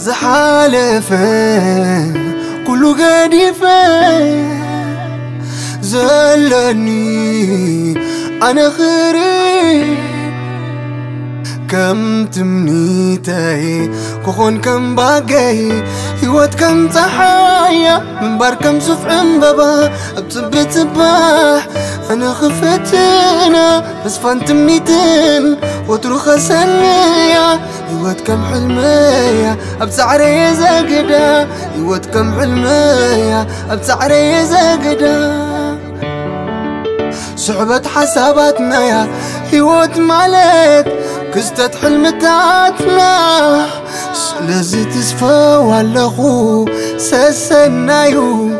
زحالفة كله قديفة زلني أنا خيري كم تمنيتي كخون كم باقي هيوت كم تحايا من بار كم صف عمبابا بتبي تباح أنا خفتنا بس فان تمنيتن وتروخ سنيا هيوت كم حلمية بسعري زاقدا هيوت كم حلمية بسعري زاقدا صعبة حساباتنا يا هيوت مالك كستت حلمتاتنا سلازي تسفى ولا خو سسنايو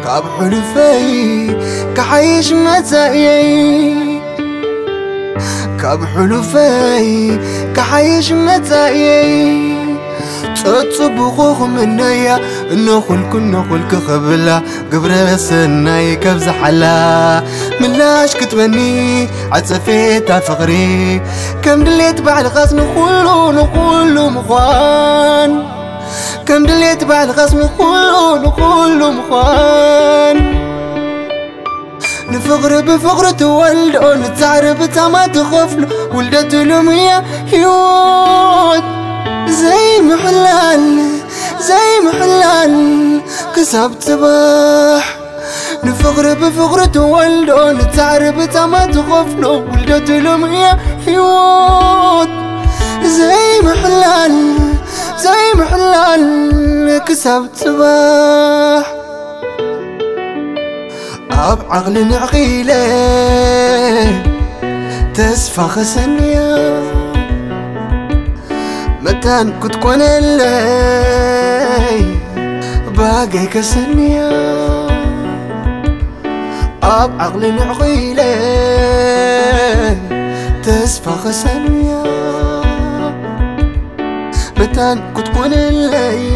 كاب حلفي كحيش متايي كاب حلفي كحيش متايي تصبخوخ منايا نخلك خبلا قبر سناي كبز حلا ملاش كتبني عتسفيت فقري كم دليت بعد غاز نقولو مخوان كم دليت بعد غاز نقولو مخوان نفقر بفقر تولدو نتعرف تما تخفلو ولدت لمية هيوت زي محلال كسبت صباح نفقر بفقر تولدو نتعرف تما تخفلو ولدت لمية هيوت زي محلال كسبت صباح أب عقل عقيلة تسفخ سنيا متان كنت كون اللي باقي كسنيا أب عقل عقيلة تسفخ سنيا متان كنت كون اللي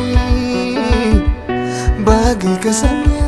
باقي كسنيا